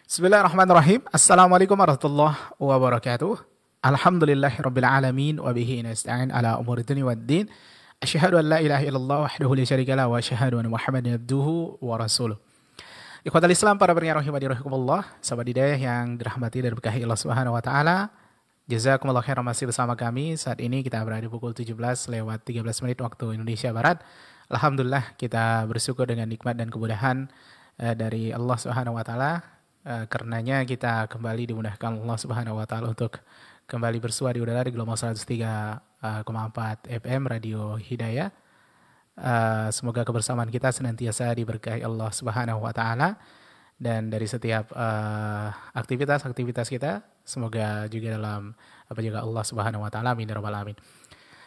Bismillahirrahmanirrahim. Assalamualaikum warahmatullahi wabarakatuh. Alhamdulillahirabbil alamin wa bihi nasta'in ala umuri dunya waddin. Asyhadu an la ilaha illallah wahdahu la syarikalah wa asyhadu anna Muhammadan abduhu wa rasuluh. Ikhwatal Islam, para pendengar rahimani rahimakumullah, sahabat hidayah yang dirahmati dan diberkahi Allah Subhanahu wa taala. Jazakumullah khairan, masih bersama kami. Saat ini kita berada di pukul 17 lewat 13 menit waktu Indonesia Barat. Alhamdulillah, kita bersyukur dengan nikmat dan kemudahan dari Allah Subhanahu wa taala. Karenanya kita kembali dimudahkan Allah Subhanahu wa taala untuk kembali bersua di udara di gelombang 103,4 FM Radio Hidayah. Semoga kebersamaan kita senantiasa diberkahi Allah Subhanahu wa taala, dan dari setiap aktivitas kita semoga juga dalam apa juga Allah Subhanahu wa taala, amin ya rabbal alamin.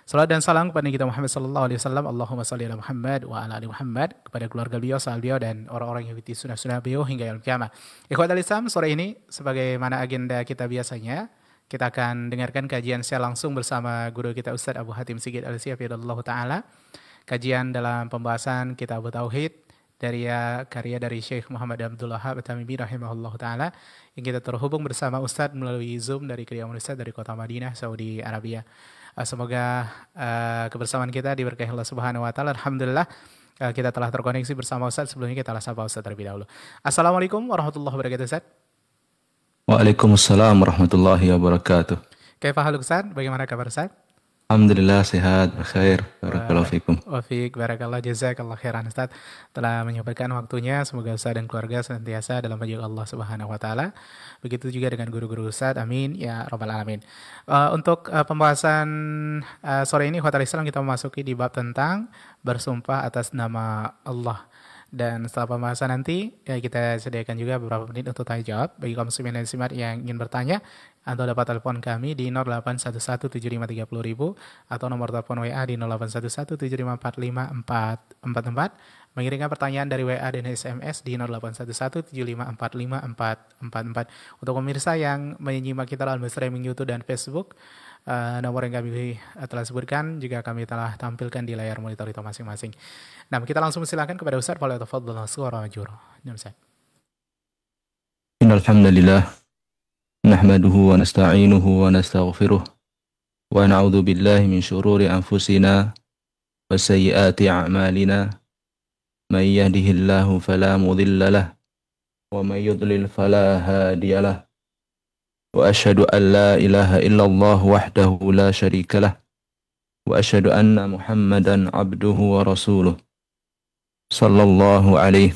Salam dan salam kepada kita Muhammad sallallahu alaihi wasallam. Allahumma shalli ala Muhammad wa ala ali Muhammad, kepada keluarga beliau, sahabat beliau, dan orang-orang yang mengikuti sunnah-sunnah beliau hingga yaumil qiyamah. Ikhwatal Islam, sore ini sebagaimana agenda kita biasanya, kita akan dengarkan kajian secara langsung bersama guru kita Ustaz Abu Hatim Sigit Al-Siyafiyadallahu taala. Kajian dalam pembahasan Kitab Tauhid dari karya dari Syekh Muhammad Abdul Wahhab At-Tamimi rahimahullahu taala, yang kita terhubung bersama Ustaz melalui Zoom dari kediaman Ustaz dari kota Madinah, Saudi Arabia. Semoga kebersamaan kita diberkahi Allah Subhanahu wa taala. Alhamdulillah, kita telah terkoneksi bersama Ustaz. Sebelumnya kita sapa Ustaz terlebih dahulu. Assalamualaikum warahmatullahi wabarakatuh, Ustaz. Waalaikumsalam warahmatullahi wabarakatuh. Kaifa haluk, Ustaz? Bagaimana kabar, Ustaz? Alhamdulillah sehat, berkhair. Barakallahu fikum. Wafiq, barakallah, jazakallah khairan, Ustaz, telah menyempatkan waktunya. Semoga Ustaz dan keluarga senantiasa dalam wajah Allah Subhanahu wa taala. Begitu juga dengan guru-guru Ustaz. Amin ya rabbal alamin. Untuk pembahasan sore ini, Ikhwatal Islam, kita memasuki di bab tentang bersumpah atas nama Allah. Dan setelah pembahasan nanti, kita sediakan juga beberapa menit untuk tanya jawab. Bagi kaum muslimin dan muslimat yang ingin bertanya, Anda dapat telepon kami di 08117530.000 atau nomor telepon WA di 0811754544. Mengirimkan pertanyaan dari WA dan SMS di 081175454444. Untuk pemirsa yang menyimak kita dalam streaming YouTube dan Facebook, nomor yang kami telah sebutkan juga kami telah tampilkan di layar monitor itu masing-masing. Nah, kita langsung silakan kepada Ustaz. Falyatafadhal suara majura. Ya, Ustaz. Innal hamdalillah nahmaduhu wa nasta'inuhu wa nastaghfiruh wa na'udzu billahi min shururi anfusina wa sayyiati a'malina. May yahdihillahu fala mudilla lahu wa may yudlil fala hadiyalah. Wa asyhadu an la ilaha illallah wahdahu la syarika lah. Wa asyhadu anna Muhammadan abduhu wa rasuluh. Sallallahu alaihi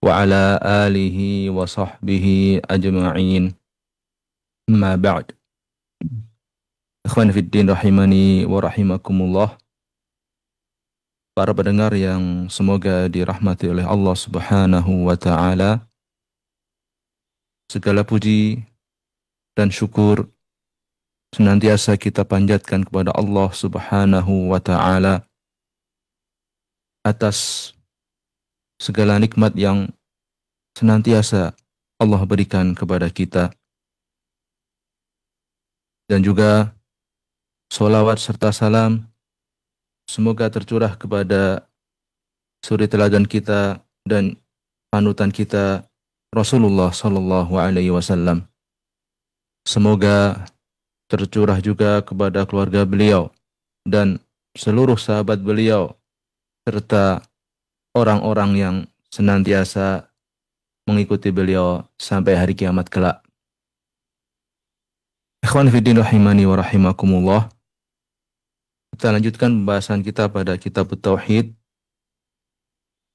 wa ala alihi wa sahbihi ajma'in. Amma ba'd. Ikhwan fiddin rahimani wa rahimakumullah. Para pendengar yang semoga dirahmati oleh Allah Subhanahu wa taala. Segala puji dan syukur senantiasa kita panjatkan kepada Allah Subhanahu wa taala atas segala nikmat yang senantiasa Allah berikan kepada kita. Dan juga sholawat serta salam semoga tercurah kepada suri teladan kita dan panutan kita, Rasulullah sallallahu alaihi wasallam. Semoga tercurah juga kepada keluarga beliau dan seluruh sahabat beliau serta orang-orang yang senantiasa mengikuti beliau sampai hari kiamat kelak. Ikhwan fiddin rahimani wa rahimakumullah. Kita lanjutkan pembahasan kita pada Kitab Tauhid,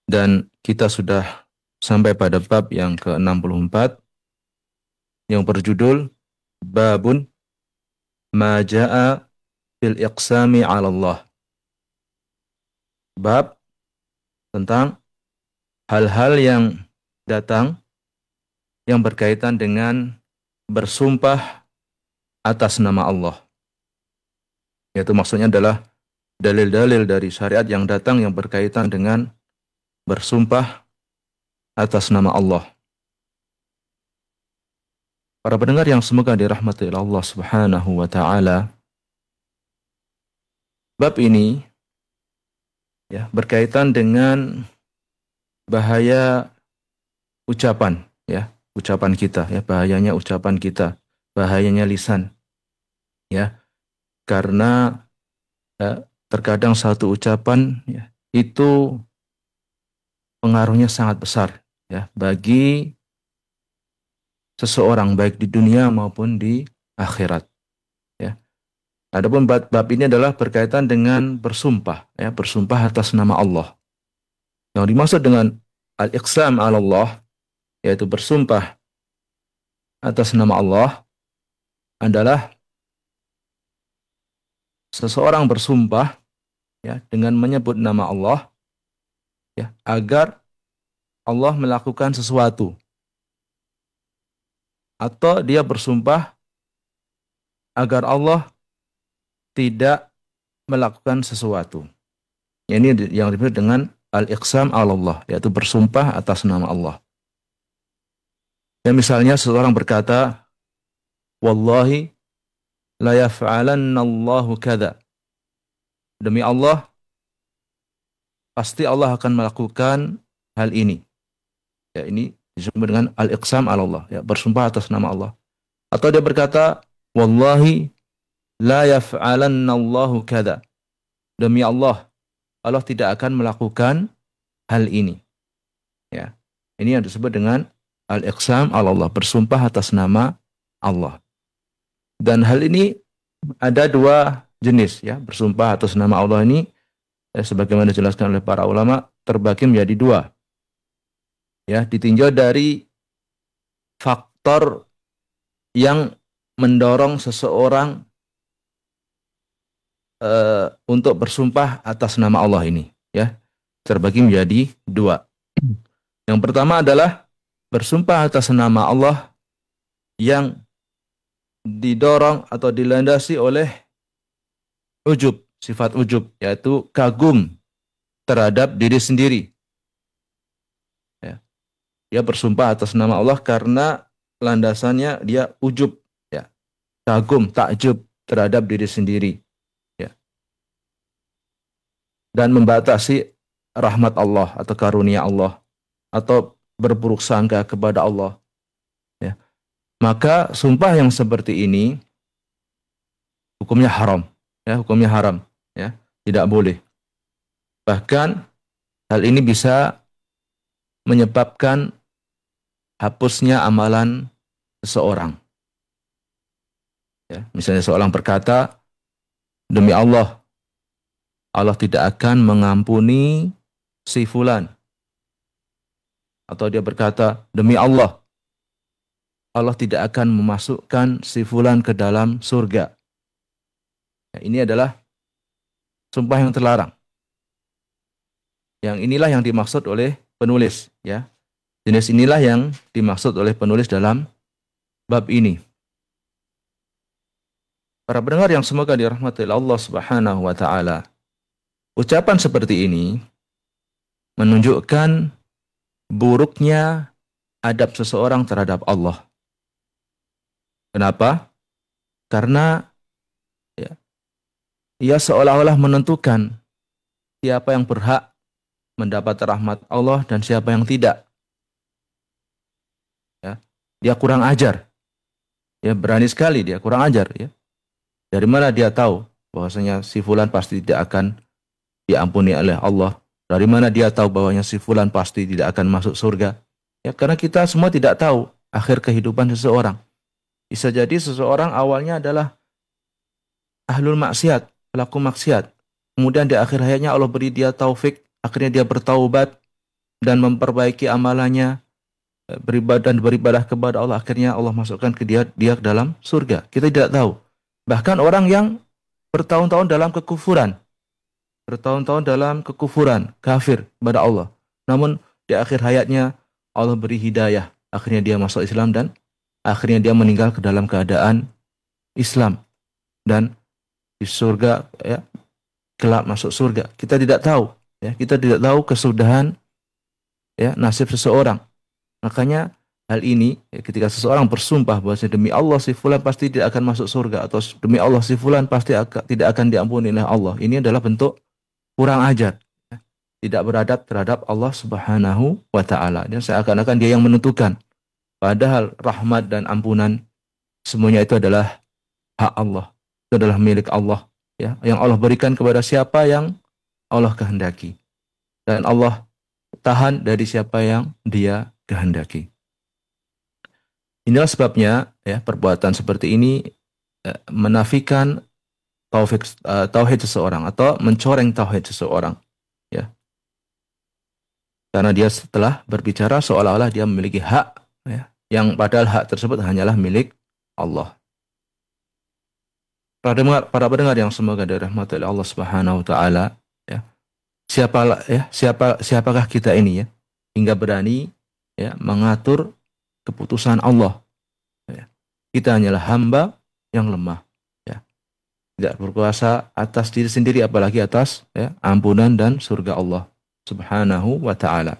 dan kita sudah sampai pada bab yang ke-64 yang berjudul Babun ma jaa fil iqsami 'ala Allah. Bab tentang hal-hal yang datang yang berkaitan dengan bersumpah atas nama Allah. Yaitu maksudnya adalah dalil-dalil dari syariat yang datang yang berkaitan dengan bersumpah atas nama Allah. Para pendengar yang semoga dirahmati oleh Allah Subhanahu wa taala, bab ini berkaitan dengan bahaya ucapan, ucapan kita, ya, bahayanya ucapan kita, bahayanya lisan, ya, karena terkadang satu ucapan, ya, itu pengaruhnya sangat besar, ya, bagi seseorang baik di dunia maupun di akhirat, ya. Adapun bab ini adalah berkaitan dengan bersumpah, ya, bersumpah atas nama Allah. Yang dimaksud dengan al-iqsam 'ala Allah, yaitu bersumpah atas nama Allah, adalah seseorang bersumpah, ya, dengan menyebut nama Allah, ya, agar Allah melakukan sesuatu, atau dia bersumpah agar Allah tidak melakukan sesuatu. Ini yang disebut dengan al-iqsam 'ala Allah, yaitu bersumpah atas nama Allah. Dan misalnya seseorang berkata, wallahi la yaf'alanna Allahu kadza. Demi Allah, pasti Allah akan melakukan hal ini. Ya, ini disebut dengan al-iqsam 'ala Allah, ya, bersumpah atas nama Allah. Atau dia berkata, wallahi la yaf'alanna Allahu kadza. Demi Allah, Allah tidak akan melakukan hal ini. Ya. Ini yang disebut dengan al-iqsam 'ala Allah, bersumpah atas nama Allah. Dan hal ini ada dua jenis, ya, bersumpah atas nama Allah ini, sebagaimana dijelaskan oleh para ulama, terbagi menjadi dua. Ya, ditinjau dari faktor yang mendorong seseorang untuk bersumpah atas nama Allah ini, ya, terbagi menjadi dua. Yang pertama adalah bersumpah atas nama Allah yang didorong atau dilandasi oleh ujub, sifat ujub, yaitu kagum terhadap diri sendiri. Ya. Dia bersumpah atas nama Allah karena landasannya dia ujub, ya, kagum, takjub terhadap diri sendiri, ya, dan membatasi rahmat Allah atau karunia Allah, atau berburuk sangka kepada Allah, ya. Maka sumpah yang seperti ini hukumnya haram, ya, hukumnya haram, ya, tidak boleh. Bahkan hal ini bisa menyebabkan hapusnya amalan seseorang. Ya, misalnya seorang berkata, demi Allah, Allah tidak akan mengampuni si fulan. Atau dia berkata, demi Allah, Allah tidak akan memasukkan si fulan ke dalam surga. Ya, ini adalah sumpah yang terlarang. Yang inilah yang dimaksud oleh penulis, ya. Jenis inilah yang dimaksud oleh penulis dalam bab ini. Para pendengar yang semoga dirahmati Allah Subhanahu wa taala. Ucapan seperti ini menunjukkan buruknya adab seseorang terhadap Allah. Kenapa? Karena, ya, ia seolah-olah menentukan siapa yang berhak mendapat rahmat Allah dan siapa yang tidak. Ya, dia kurang ajar. Ya, berani sekali dia kurang ajar, ya. Dari mana dia tahu bahwasanya si fulan pasti tidak akan diampuni oleh Allah? Dari mana dia tahu bahwasanya si fulan pasti tidak akan masuk surga? Ya, karena kita semua tidak tahu akhir kehidupan seseorang. Bisa jadi seseorang awalnya adalah ahlul maksiat, pelaku maksiat. Kemudian di akhir hayatnya Allah beri dia taufik, akhirnya dia bertaubat dan memperbaiki amalannya, beribadah kepada Allah, akhirnya Allah masukkan ke dia ke dalam surga. Kita tidak tahu. Bahkan orang yang bertahun-tahun dalam kekufuran, kafir kepada Allah, namun di akhir hayatnya Allah beri hidayah, akhirnya dia masuk Islam dan akhirnya dia meninggal ke dalam keadaan Islam dan di surga, ya, kelak masuk surga. Kita tidak tahu, ya, kita tidak tahu kesudahan, ya, nasib seseorang. Makanya hal ini, ya, ketika seseorang bersumpah bahwa demi Allah si fulan pasti tidak akan masuk surga, atau demi Allah si fulan pasti tidak akan diampuni oleh Allah, ini adalah bentuk kurang ajar, ya, tidak beradab terhadap Allah Subhanahu wa taala. Dan seakan-akan dia yang menentukan Padahal rahmat dan ampunan semuanya itu adalah hak Allah. Itu adalah milik Allah, ya, yang Allah berikan kepada siapa yang Allah kehendaki. Dan Allah tahan dari siapa yang Dia kehendaki. Inilah sebabnya ya perbuatan seperti ini menafikan tauhid seseorang atau mencoreng tauhid seseorang, ya. Karena dia setelah berbicara seolah-olah dia memiliki hak, ya, yang padahal hak tersebut hanyalah milik Allah. Para pendengar yang semoga dirahmati oleh Allah Subhanahu wa taala, ya. Siapakah kita ini, ya, hingga berani, ya, mengatur keputusan Allah, ya. Kita hanyalah hamba yang lemah, ya. Tidak berkuasa atas diri sendiri apalagi atas, ya, ampunan dan surga Allah Subhanahu wa taala.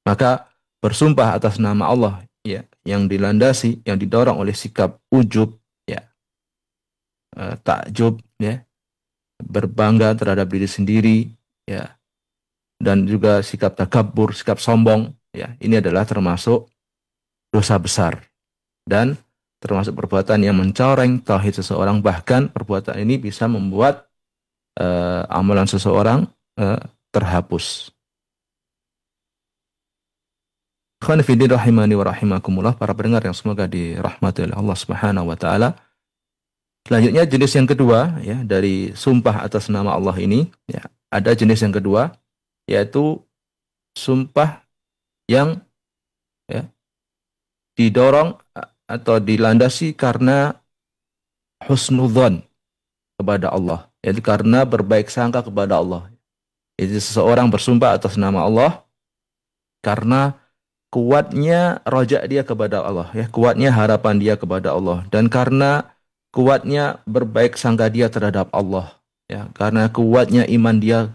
Maka bersumpah atas nama Allah, ya, yang dilandasi, yang didorong oleh sikap ujub, ya, takjub, ya, berbangga terhadap diri sendiri, ya, dan juga sikap takabur, sikap sombong, ya, ini adalah termasuk dosa besar dan termasuk perbuatan yang mencoreng tauhid seseorang. Bahkan perbuatan ini bisa membuat amalan seseorang terhapus. Ikhwan fillah rahimani wa rahimakumullah, para pendengar yang semoga dirahmati oleh Allah Subhanahu wa taala. Selanjutnya jenis yang kedua, ya, dari sumpah atas nama Allah ini, ya, ada jenis yang kedua, yaitu sumpah yang, ya, didorong atau dilandasi karena husnudzon kepada Allah, yaitu karena berbaik sangka kepada Allah. Jadi seseorang bersumpah atas nama Allah karena kuatnya rojak dia kepada Allah, ya, kuatnya harapan dia kepada Allah, dan karena kuatnya berbaik sangka dia terhadap Allah, ya, karena kuatnya iman dia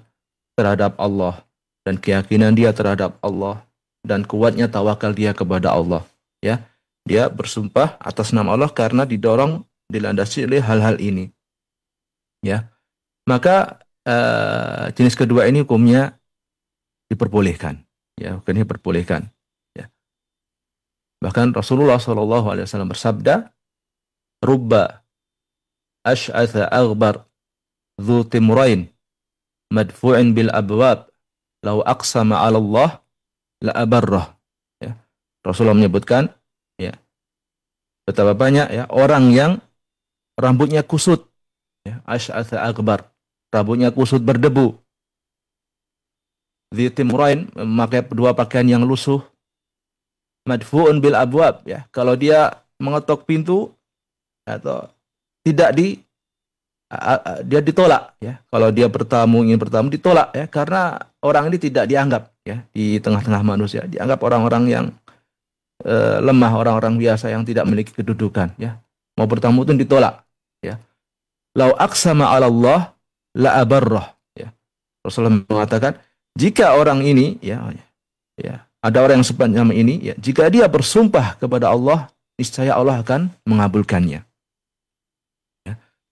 terhadap Allah dan keyakinan dia terhadap Allah dan kuatnya tawakal dia kepada Allah, ya. Dia bersumpah atas nama Allah karena didorong, dilandasi oleh hal-hal ini, ya. Maka jenis kedua ini hukumnya diperbolehkan, ya, hukumnya diperbolehkan, ya. Bahkan Rasulullah SAW bersabda, "Rubba ash'atha aghbar dhu timrain madfu'in bil abwab law aqsama 'ala Allah la abarrah." Ya. Rasulullah menyebutkan, ya, betapa banyak, ya, orang yang rambutnya kusut, ya, ash'atha aghbar, rambutnya kusut berdebu, dhi timrain, memakai dua pakaian yang lusuh, madfu'un bil abwab, ya, kalau dia mengetok pintu atau tidak dia ditolak, ya, kalau dia ingin bertamu ditolak, ya, karena orang ini tidak dianggap, ya, di tengah-tengah manusia, dianggap orang-orang yang lemah, orang-orang biasa yang tidak memiliki kedudukan, ya, mau bertamu itu ditolak, ya. Lau aqsama 'ala Allah la abarrah, ya. Rasulullah mengatakan jika orang ini, ya, ada orang yang sepanjang ini, ya, jika dia bersumpah kepada Allah, niscaya Allah akan mengabulkannya.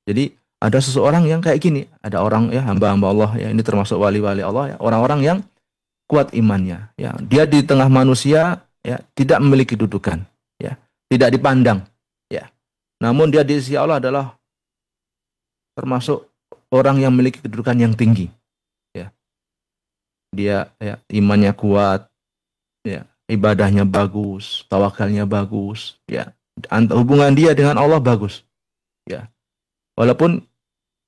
Jadi ada seseorang yang kayak gini, ada orang, ya, hamba-hamba Allah, ya, ini termasuk wali-wali Allah, ya, orang-orang yang kuat imannya, ya, dia di tengah manusia, ya, tidak memiliki kedudukan, ya, tidak dipandang, ya, namun dia di sisi Allah adalah termasuk orang yang memiliki kedudukan yang tinggi, ya, dia, ya, imannya kuat, ya, ibadahnya bagus, tawakalnya bagus, ya, hubungan dia dengan Allah bagus, ya. Walaupun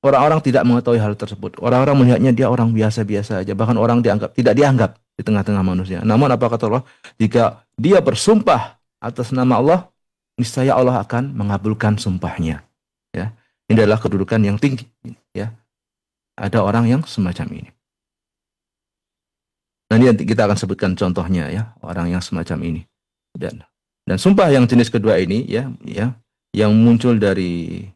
orang-orang tidak mengetahui hal tersebut, orang-orang melihatnya dia orang biasa-biasa aja, bahkan orang tidak dianggap di tengah-tengah manusia. Namun apa kata Allah? Jika dia bersumpah atas nama Allah, niscaya Allah akan mengabulkan sumpahnya, ya. Ini adalah kedudukan yang tinggi, ya. Ada orang yang semacam ini. Nanti kita akan sebutkan contohnya, ya, orang yang semacam ini. Dan sumpah yang jenis kedua ini, ya, yang muncul dari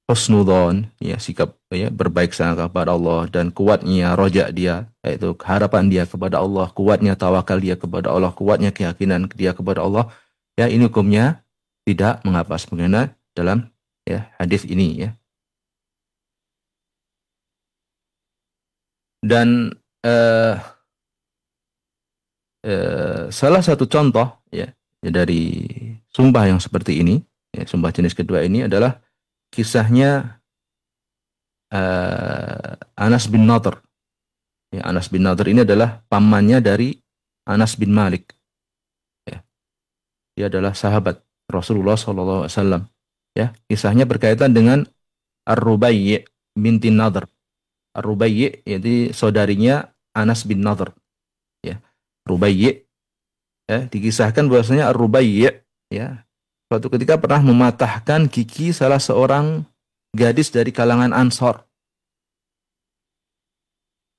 husnudzon, ya, sikap, ya, berbaik sangka kepada Allah dan kuatnya rojak dia, yaitu harapan dia kepada Allah, kuatnya tawakal dia kepada Allah, kuatnya keyakinan dia kepada Allah, ya, ini hukumnya tidak mengapa sebagaimana dalam, ya, hadis ini, ya. Dan salah satu contoh, ya, ya, dari sumpah yang seperti ini, ya, sumpah jenis kedua ini adalah kisahnya Anas bin Nadhr. Ya, Anas bin Nadhr ini adalah pamannya dari Anas bin Malik. Ya, dia adalah sahabat Rasulullah SAW. Ya, kisahnya berkaitan dengan Ar-Rubayyi binti Nadhr. Ar-Rubayyi yaitu saudarinya Anas bin Nadhr. Ya, Rubayyi, ya, dikisahkan bahwasanya Ar-Rubayyi, ya, suatu ketika pernah mematahkan gigi salah seorang gadis dari kalangan Ansor.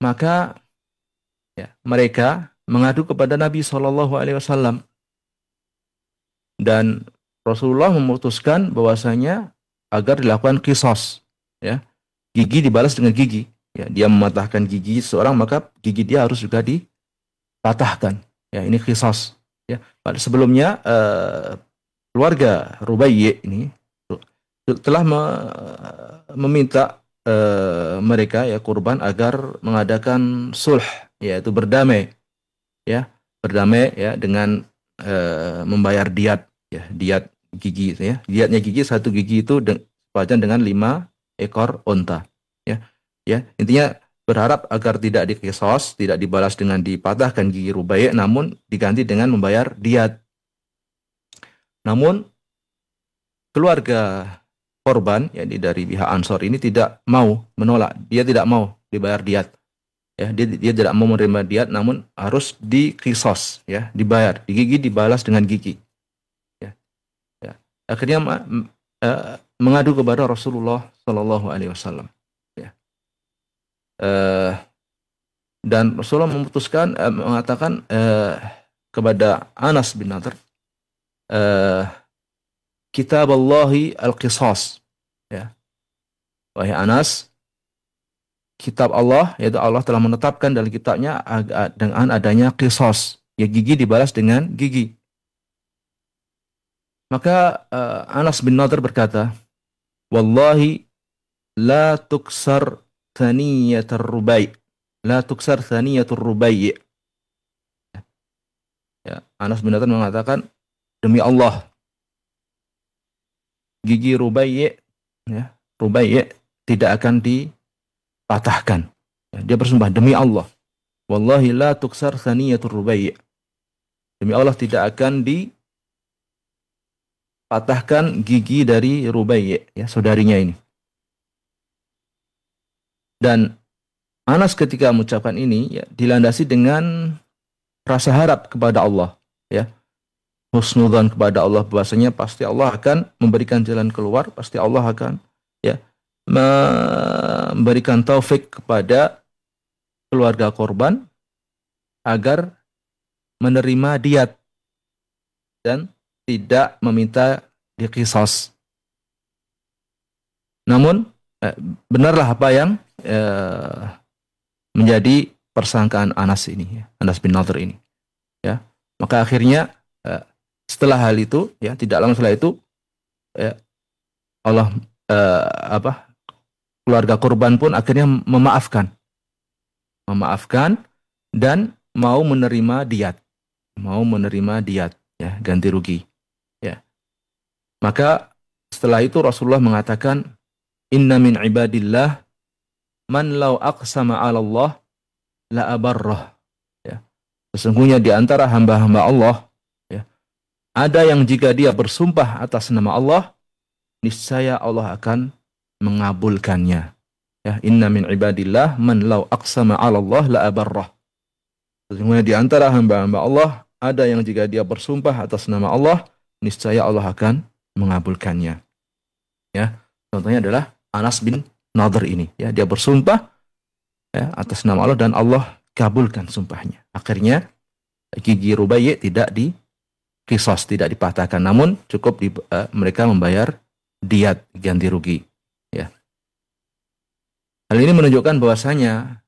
Maka, ya, mereka mengadu kepada Nabi SAW dan Rasulullah memutuskan bahwasanya agar dilakukan qisas, ya, gigi dibalas dengan gigi. Ya, dia mematahkan gigi seorang, maka gigi dia harus juga dipatahkan. Ya, ini qisas. Ya, pada sebelumnya keluarga Rubayyi ini telah meminta mereka, ya, kurban agar mengadakan sulh, yaitu berdamai, ya, berdamai, ya, dengan membayar diat, ya, diat gigi, ya, diatnya gigi, satu gigi itu sepadan dengan 5 ekor unta, ya, ya, intinya berharap agar tidak diqisas, tidak dibalas dengan dipatahkan gigi Rubayyi, namun diganti dengan membayar diat. Namun keluarga korban, yakni dari pihak Ansor ini, tidak mau, menolak. Dia tidak mau dibayar diat. Ya, dia tidak mau menerima diat, namun harus diqisas, ya, dibayar. Di gigi dibalas dengan gigi. Ya, ya. Akhirnya mengadu kepada Rasulullah Shallallahu Alaihi Wasallam. Ya. Dan Rasulullah memutuskan mengatakan kepada Anas bin Nadhr, Kitab Allahi al-Qisas. Ya. Wahai Anas, kitab Allah, yaitu Allah telah menetapkan dalam kitabnya dengan adanya qisas, ya, gigi dibalas dengan gigi. Maka Anas bin Nadhr berkata, Wallahi la tuksar thaniyatur rubai, la tuksar thaniyatur rubai. Ya, Anas bin Nadhr mengatakan, demi Allah, gigi Rubayyi, ya, Rubayyi tidak akan dipatahkan. Ya, dia bersumpah, demi Allah, wallahi la tuksar thaniyatur Rubayyi. Demi Allah tidak akan dipatahkan gigi dari Rubayyi, ya, saudarinya ini. Dan Anas ketika mengucapkan ini, ya, dilandasi dengan rasa harap kepada Allah, ya, husnudzan kepada Allah, bahwasanya pasti Allah akan memberikan jalan keluar, pasti Allah akan, ya, memberikan taufik kepada keluarga korban agar menerima diat dan tidak meminta diqisas. Namun benarlah apa yang menjadi persangkaan Anas ini, ya, Anas bin Nadhr ini, ya. Maka akhirnya setelah hal itu, ya, tidak lama setelah itu, ya, Allah keluarga korban pun akhirnya memaafkan dan mau menerima diat, ya, ganti rugi, ya. Maka setelah itu Rasulullah mengatakan, Inna min ibadillah man law aqsama 'ala Allah la abarrah. Ya. Sesungguhnya di antara hamba-hamba Allah, ya, ada yang jika dia bersumpah atas nama Allah, niscaya Allah akan mengabulkannya. Ya, inna min ibadillah man law aqsama 'ala Allah la abarrah. Sesungguhnya di antara hamba-hamba Allah ada yang jika dia bersumpah atas nama Allah, niscaya Allah akan mengabulkannya. Ya, contohnya adalah Anas bin Nadhr ini, ya, dia bersumpah, ya, atas nama Allah dan Allah kabulkan sumpahnya. Akhirnya gigi Rubayyi tidak diqisas, tidak dipatahkan, namun cukup mereka membayar diat, ganti rugi, ya. Hal ini menunjukkan bahwasanya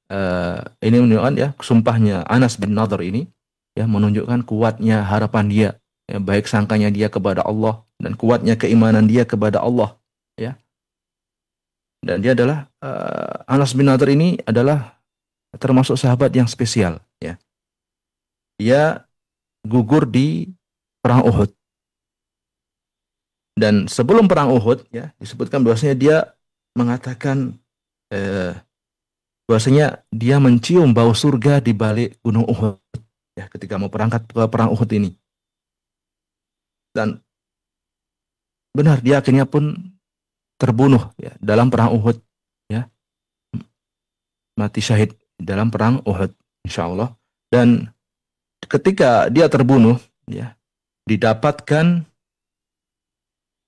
ini menunjukkan, ya, sumpahnya Anas bin Nadhr ini, ya, menunjukkan kuatnya harapan dia, ya, baik sangkanya dia kepada Allah dan kuatnya keimanan dia kepada Allah, ya. Dan dia adalah Anas bin Nadhr ini adalah termasuk sahabat yang spesial, ya. Dia gugur di perang Uhud. Dan sebelum perang Uhud ya disebutkan bahwasanya dia mengatakan bahwasanya dia mencium bau surga di balik gunung Uhud ya ketika mau berangkat ke perang Uhud ini. Dan benar dia akhirnya pun terbunuh ya dalam perang Uhud ya, mati syahid dalam perang Uhud insyaallah. Dan ketika dia terbunuh ya didapatkan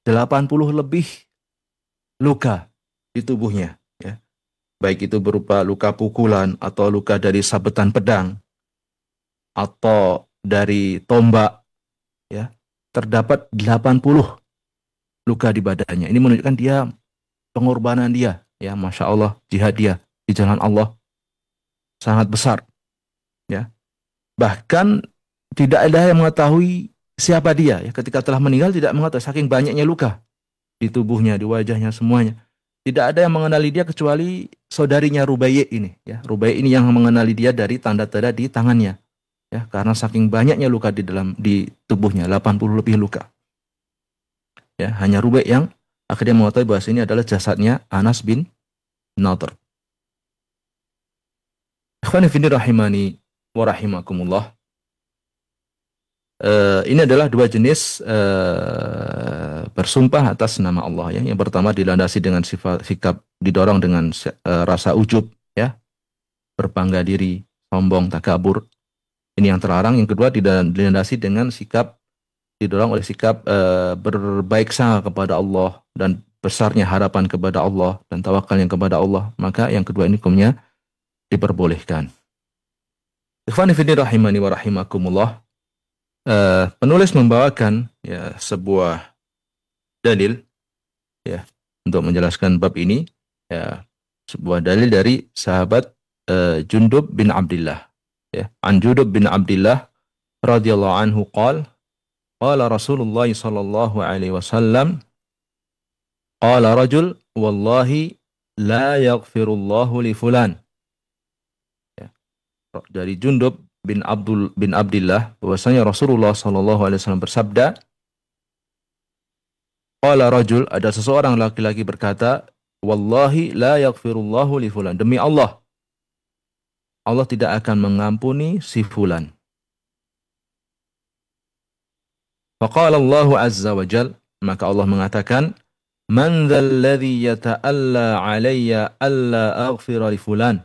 80 lebih luka di tubuhnya ya. Baik itu berupa luka pukulan atau luka dari sabetan pedang atau dari tombak ya. Terdapat 80 luka di badannya. Ini menunjukkan dia pengorbanan dia ya, Masya Allah, jihad dia di jalan Allah sangat besar ya. Bahkan tidak ada yang mengetahui siapa dia ya ketika telah meninggal, tidak mengetahui saking banyaknya luka di tubuhnya, di wajahnya semuanya. Tidak ada yang mengenali dia kecuali saudarinya Rubai' ini ya. Rubai' ini yang mengenali dia dari tanda-tanda di tangannya ya, karena saking banyaknya luka di tubuhnya, 80 lebih luka. Ya, hanya Rubai' yang akhirnya mengetahui bahwa ini adalah jasadnya Anas bin Nadhr. Ikhwani fillah rahimani wa rahimakumullah. Ini adalah dua jenis bersumpah atas nama Allah ya. Yang pertama dilandasi dengan sikap didorong dengan rasa ujub ya, berbangga diri, sombong, takabur. Ini yang terlarang. Yang kedua dilandasi dengan sikap didorong oleh sikap berbaik sangka kepada Allah dan besarnya harapan kepada Allah dan tawakalnya kepada Allah. Maka yang kedua ini hukumnya diperbolehkan. Ikhwani fillah rahimani wa rahimakumullah. Penulis membawakan ya sebuah dalil ya untuk menjelaskan bab ini ya, sebuah dalil dari sahabat Jundub bin Abdullah ya. An Jundub bin Abdullah radhiyallahu anhu qala Rasulullah sallallahu alaihi wasallam qala rajul wallahi la yaghfirullahu li fulan ya. Dari Jundub bin Abdullah bahwasanya Rasulullah sallallahu alaihi wasallam bersabda, qala rajul, ada seseorang laki-laki berkata, wallahi la yaghfirullahu li fulan, demi Allah Allah tidak akan mengampuni si fulan. Faqala Allah azza wa jal, maka Allah mengatakan, man dzal ladzi yata'alla alayya alla aghfira li fulan,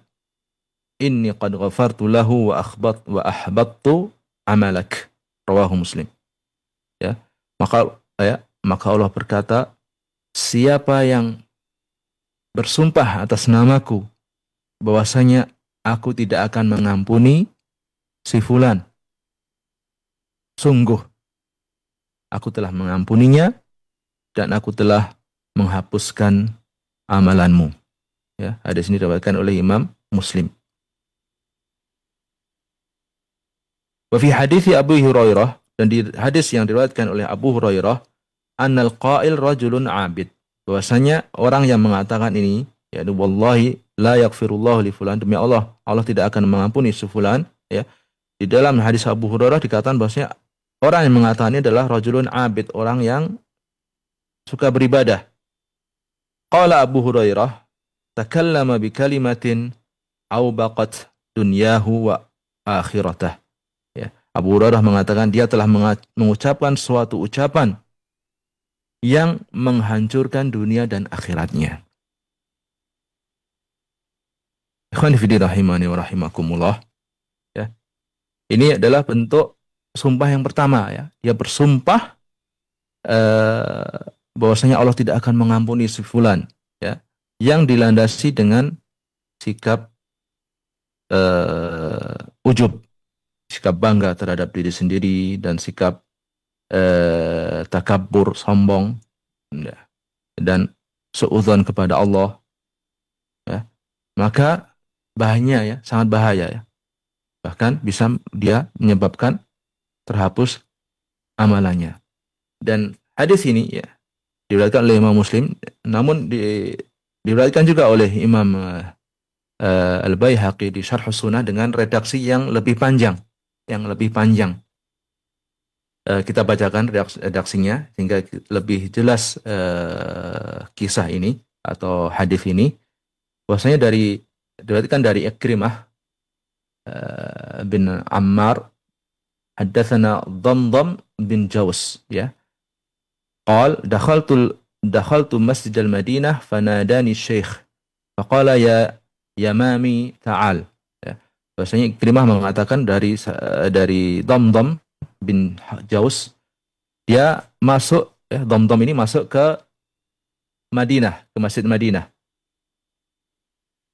inni qad ghafartu lahu wa ahbattu amalak. Rawahu Muslim. Ya. Maka Allah berkata, siapa yang bersumpah atas namaku bahwasanya aku tidak akan mengampuni si fulan, sungguh aku telah mengampuninya dan aku telah menghapuskan amalanmu. Ya, hadis ini diriwayatkan oleh Imam Muslim. Wa fi hadis Abu Hurairah, dan di hadis yang diriwayatkan oleh Abu Hurairah, annal qail rajulun abid, bahwasanya orang yang mengatakan ini, yaitu wallahi la yaghfirullahu li fulan, demi Allah Allah tidak akan mengampuni si fulan ya. Di dalam hadis Abu Hurairah dikatakan bahwasanya orang yang mengatakan ini adalah rajulun abid, orang yang suka beribadah. Qala Abu Hurairah, takallama bi kalimatin awbaqat dunyahu wa akhiratah. Abu Hurairah mengatakan dia telah mengucapkan suatu ucapan yang menghancurkan dunia dan akhiratnya. Ikhwani fillah rahimani wa rahimakumullah. Ya. Ini adalah bentuk sumpah yang pertama ya. Dia bersumpah bahwasanya Allah tidak akan mengampuni si fulan ya, yang dilandasi dengan sikap ujub, sikap bangga terhadap diri sendiri dan sikap takabur, sombong dan suudzon kepada Allah ya. Maka bahaya ya, sangat bahaya ya. Bahkan bisa dia menyebabkan terhapus amalannya. Dan hadis ini ya diriwayatkan oleh Imam Muslim, namun diriwayatkan juga oleh Imam Al-Baihaqi di Syarh Sunnah dengan redaksi yang lebih panjang. kita bacakan redaksinya sehingga lebih jelas kisah ini atau hadis ini. Bahwasanya diriwayatkan dari Ikrimah bin Ammar, haddatsana Dhamdham bin Jaws, ya. Qal dakhaltu masjid al-Madinah fanadani syekh faqala ya Yamami ta'al. Ya. Bahwasanya Ikrimah mengatakan dari Dhamdham bin Jaus, dia masuk, ya, Dhamdham ini masuk ke Madinah, ke Masjid Madinah.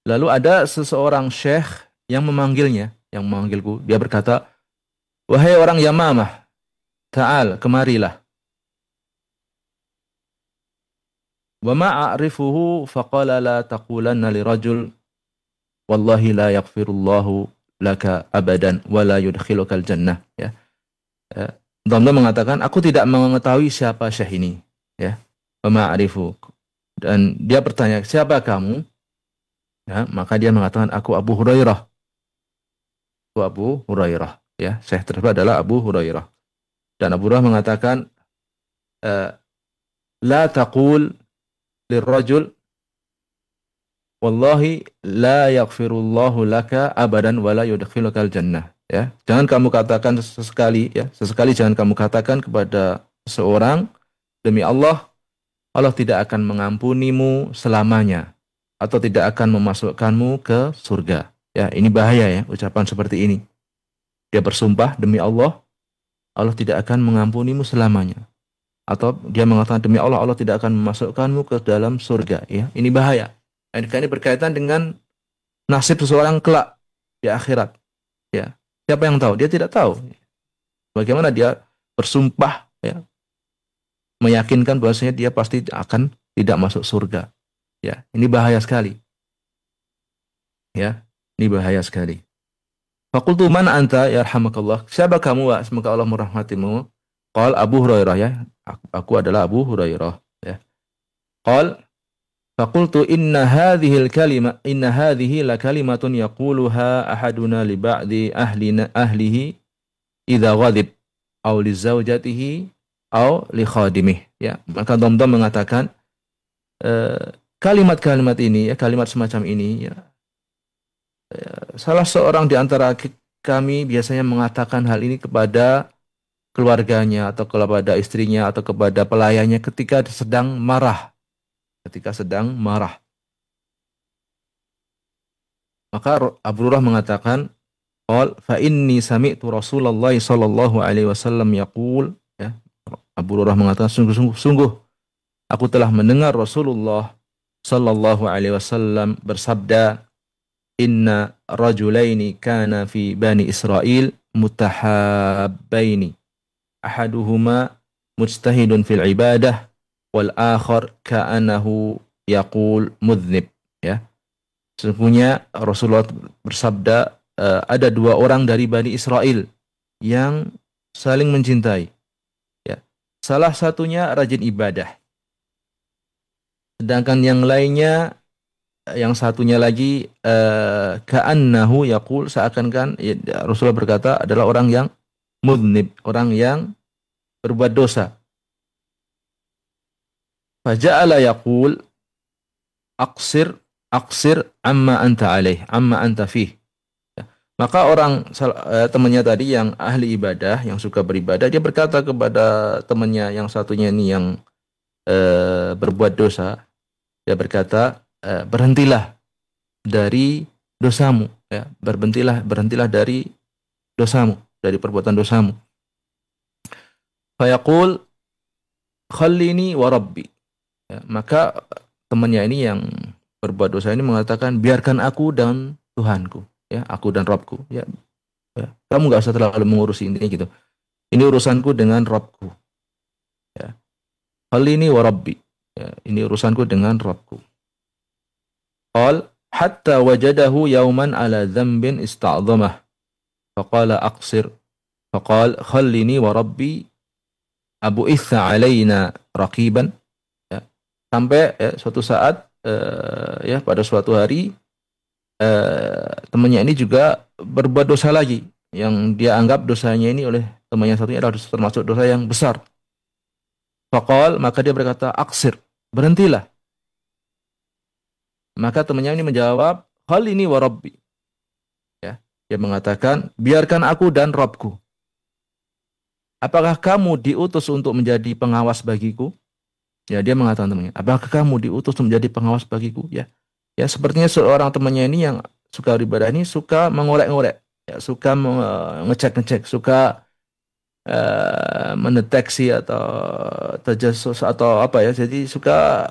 Lalu ada seseorang syekh yang memanggilku. Dia berkata, "Wahai orang Yamamah, ta'al, kemarilah." Wa ma a'rifuhu faqala la taqulanna li rajul wallahi la yaghfirullahu laka abadan wa la yudkhilukal jannah, ya. Dhamdham mengatakan, aku tidak mengetahui siapa syekh ini, ya. Wa ma a'rifu. Dan dia bertanya, siapa kamu? Ya, maka dia mengatakan, aku Abu Hurairah. Aku Abu Hurairah, ya. Syekh tersebut adalah Abu Hurairah. Dan Abu Hurairah mengatakan, la taqul lirrajul wallahi la yaghfirullahu laka abadan wa la yudkhilukal jannah, ya. Jangan kamu katakan sesekali jangan kamu katakan kepada seorang, demi Allah, Allah tidak akan mengampunimu selamanya atau tidak akan memasukkanmu ke surga. Ya, ini bahaya, ya, ucapan seperti ini. Dia bersumpah demi Allah, Allah tidak akan mengampunimu selamanya. Atau dia mengatakan demi Allah, Allah tidak akan memasukkanmu ke dalam surga. Ya, ini bahaya. Ini berkaitan dengan nasib seseorang kelak di akhirat. Ya, siapa yang tahu? Dia tidak tahu. Bagaimana dia bersumpah, ya, meyakinkan bahwasanya dia pasti akan tidak masuk surga. Ya, ini bahaya sekali. Ya, ini bahaya sekali. Faqultu man anta yarhamakallah. Siapa kamu, wa? Semoga Allah merahmatimu. Qal Abu Hurairah, ya. Aku adalah Abu Hurairah, ya. Qal faqultu inna hadhihi la kalimatun yaquluha ahaduna li ba'di ahlihi idza ghadib aw li zawjatihi aw li khadimih, ya. Maka Dhamdham mengatakan kalimat-kalimat ini, ya, kalimat semacam ini, ya, salah seorang di antara kami biasanya mengatakan hal ini kepada keluarganya atau kepada istrinya atau kepada pelayannya ketika sedang marah. Maka Abu Hurairah mengatakan, qal fa inni sami'tu Rasulullah sallallahu alaihi wasallam yaqul, ya. Abu Hurairah mengatakan, sungguh aku telah mendengar Rasulullah sallallahu alaihi wasallam bersabda, inna rajulaini kana fi bani Israil mutahabbaini ahaduhuma mujtahidun fil ibadah wal akhar ka'annahu yaqul mudhnib, ya. Sesungguhnya Rasulullah bersabda, ada dua orang dari Bani Israel yang saling mencintai, ya. Salah satunya rajin ibadah, sedangkan yang lainnya, yang satunya lagi, ka'annahu yaqul, seakan-akan, ya, Rasulullah berkata adalah orang yang mudhnib, orang yang berbuat dosa. Faja'ala yaqul aqsir amma anta alaih, amma anta fih. Maka temannya tadi yang ahli ibadah, yang suka beribadah, dia berkata kepada temannya yang satunya ini yang berbuat dosa, dia berkata, berhentilah dari dosamu, ya. Berhentilah dari dosamu, dari perbuatan dosamu. Fayaqul khallini wa rabbi, ya. Maka temannya ini yang berbuat dosa ini mengatakan, biarkan aku dan Tuhanku, ya, aku dan Rabbku, ya. Kamu nggak usah terlalu mengurusi ini, gitu. Ini urusanku dengan Rabbku, ya. Khallini wa rabbi, ya, ini urusanku dengan Rabbku. Qal hatta wajadahu yawman ala dhanbin ista'dhamah faqala aqsir faqal khallini wa rabbi abu itha alaina raqiban, ya. Sampai, ya, suatu saat, ya, pada suatu hari, temannya ini juga berbuat dosa lagi yang dia anggap dosanya ini oleh temannya satunya adalah termasuk dosa yang besar. Faqal, maka dia berkata, aksir, berhentilah. Maka temannya ini menjawab, hal ini wa rabbi. Ya, dia mengatakan, biarkan aku dan Rabbku. Apakah kamu diutus untuk menjadi pengawas bagiku? Ya, dia mengatakan temannya, apakah kamu diutus untuk menjadi pengawas bagiku? Ya, ya sepertinya seorang temannya ini yang suka beribadah ini suka mengorek-ngorek, ya, suka ngecek-ngecek, suka mendeteksi atau terjasus atau apa ya, jadi suka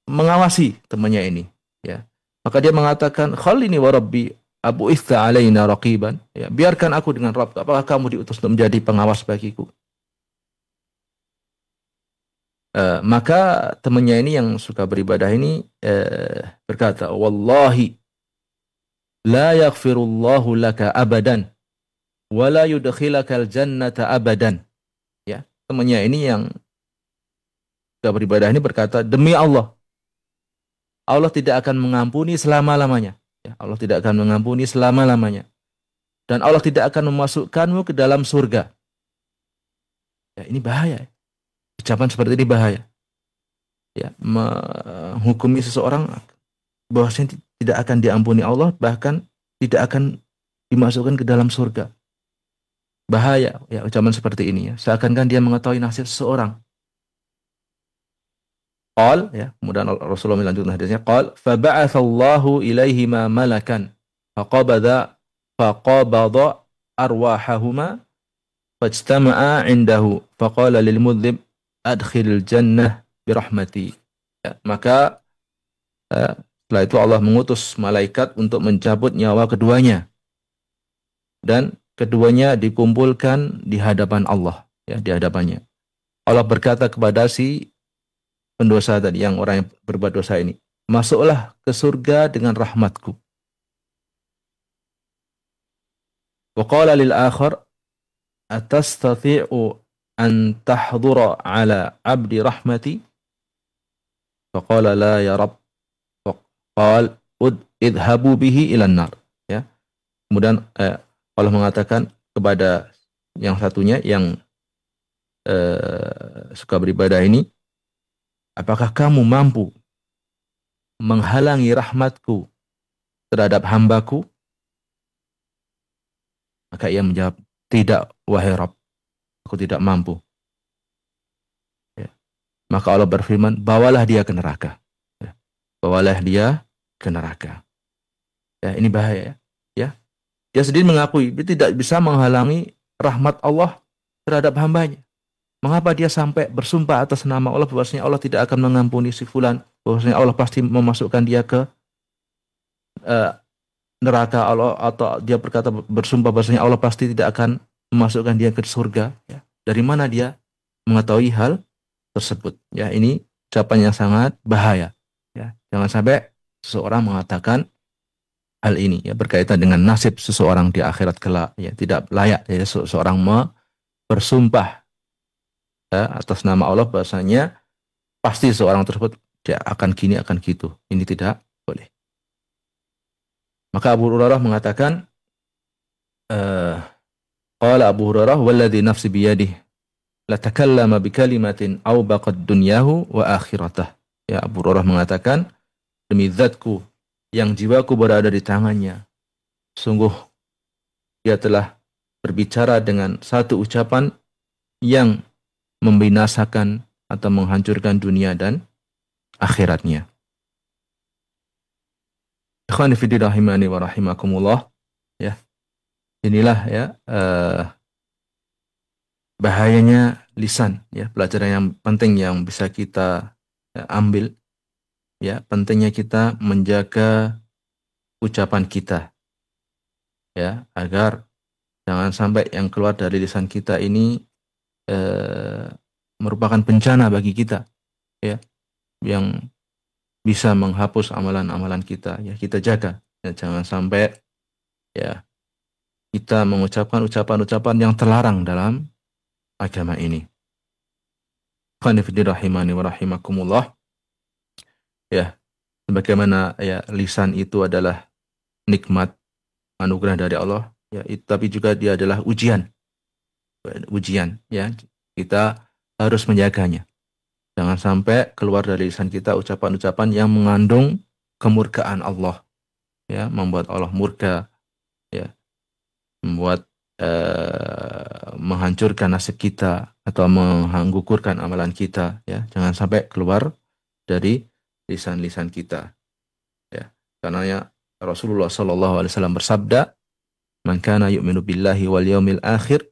mengawasi temannya ini, ya. Maka dia mengatakan, khalini wa rabbi abu istha alaina raqiban, ya, biarkan aku dengan Rabb, apakah kamu diutus untuk menjadi pengawas bagiku? Maka temannya ini yang suka beribadah ini berkata, wallahi la yaghfirullahu laka abadan wala yudkhilakal jannata abadan. Ya, temannya ini yang suka beribadah ini berkata, demi Allah, Allah tidak akan mengampuni selama-lamanya. Ya, Allah tidak akan mengampuni selama-lamanya. Dan Allah tidak akan memasukkanmu ke dalam surga. Ya, ini bahaya. Ucapan seperti ini bahaya. Ya, menghukumi seseorang bahwasanya tidak akan diampuni Allah, bahkan tidak akan dimasukkan ke dalam surga. Bahaya ya ucapan seperti ini ya. Seakan-akan dia mengetahui nasib seseorang. Qal, ya, kemudian Rasulullah melanjutkan hadisnya, qal fa ba'atsallahu ilaihima malakan faqabada arwahahuma fajtama'a indahu faqala lil mudhib adkhilil jannah birahmati. Ya, maka setelah itu Allah mengutus malaikat untuk mencabut nyawa keduanya, dan keduanya dikumpulkan di hadapan Allah, ya, di hadapannya. Allah berkata kepada si pendosa tadi, yang orang yang berbuat dosa ini, masuklah ke surga dengan rahmatku. Wa qala lil akhar atastati'u an tahdura ala abdi rahmati? Faqala la ya Rabb. Qal idhabu bihi ilan nar. Ya. Kemudian Allah mengatakan kepada yang satunya yang suka beribadah ini, apakah kamu mampu menghalangi rahmatku terhadap hambaku? Maka ia menjawab, tidak wahai Rabb, aku tidak mampu. Ya. Maka Allah berfirman, bawalah dia ke neraka. Ya. Bawalah dia ke neraka. Ya, ini bahaya ya. Ya. Dia sendiri mengakui dia tidak bisa menghalangi rahmat Allah terhadap hambanya. Mengapa dia sampai bersumpah atas nama Allah bahwasanya Allah tidak akan mengampuni si fulan, bahwasanya Allah pasti memasukkan dia ke neraka Allah, atau dia berkata bersumpah bahwasanya Allah pasti tidak akan memasukkan dia ke surga, ya. Dari mana dia mengetahui hal tersebut? Ya, ini ucapan yang sangat bahaya, ya. Jangan sampai seseorang mengatakan hal ini, ya, berkaitan dengan nasib seseorang di akhirat kelak, ya. Tidak layak ya seseorang bersumpah, ya, atas nama Allah bahwasanya pasti seseorang tersebut dia akan gini akan gitu. Ini tidak boleh. Maka Abu Hurairah mengatakan, qala Abu Hurairah walladzi nafsi biyadihi la takallama bi kalimatin aw baqad dunyahu wa akhiratah. Ya, Abu Hurairah mengatakan, demi zatku yang jiwaku berada di tangannya, sungguh dia telah berbicara dengan satu ucapan yang membinasakan atau menghancurkan dunia dan akhiratnya. Ikhwani fi din rahimani wa rahimakumullah, ya. Inilah ya bahayanya lisan, ya, pelajaran yang penting yang bisa kita ambil, ya, pentingnya kita menjaga ucapan kita, ya, agar jangan sampai yang keluar dari lisan kita ini merupakan bencana bagi kita, ya, yang bisa menghapus amalan-amalan kita, ya, kita jaga, ya, jangan sampai ya kita mengucapkan ucapan-ucapan yang terlarang dalam agama ini. Qani fi rahimani wa rahimakumullah. Ya, sebagaimana ya lisan itu adalah nikmat anugerah dari Allah, ya, tapi juga dia adalah ujian. ujian, ya. Kita harus menjaganya. Jangan sampai keluar dari lisan kita ucapan-ucapan yang mengandung kemurkaan Allah, ya, membuat Allah murka, ya, membuat menghancurkan nasib kita atau menggugurkan amalan kita, ya. Jangan sampai keluar dari lisan-lisan kita, ya. Karena ya Rasulullah Shallallahu Alaihi Wasallam bersabda, "Man kana yu'minu billahi wal yaumil akhir,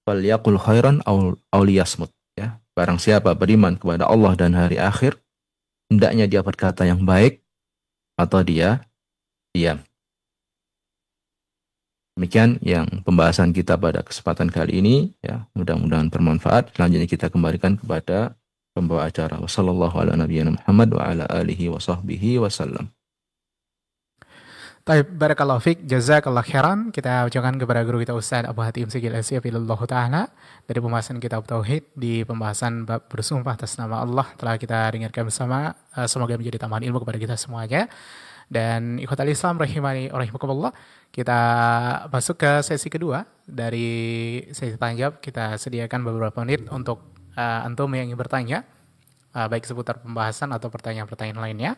falyaqul khairan aw liyasmut." Ya, barang siapa beriman kepada Allah dan hari akhir, hendaknya dia berkata yang baik atau dia diam. Demikian yang pembahasan kita pada kesempatan kali ini, ya. Mudah-mudahan bermanfaat. Selanjutnya kita kembalikan kepada pembawa acara. Wassallallahu ala nabiyyina Muhammad wa ala alihi wa sahbihi wasallam. Taib, barakallahu fiik, jazakallah khairan. Kita ucapkan kepada guru kita Ustaz Abu Hatim Sigil Asyafilullah Ta'ala dari pembahasan kitab Tauhid di pembahasan bab bersumpah atas nama Allah telah kita dengarkan bersama. Semoga menjadi tambahan ilmu kepada kita semuanya. Dan ikhwatal Islam rahimani rahimakumullah, kita masuk ke sesi kedua dari sesi tanya jawab. Kita sediakan beberapa menit untuk antum yang ingin bertanya, baik seputar pembahasan atau pertanyaan-pertanyaan lainnya.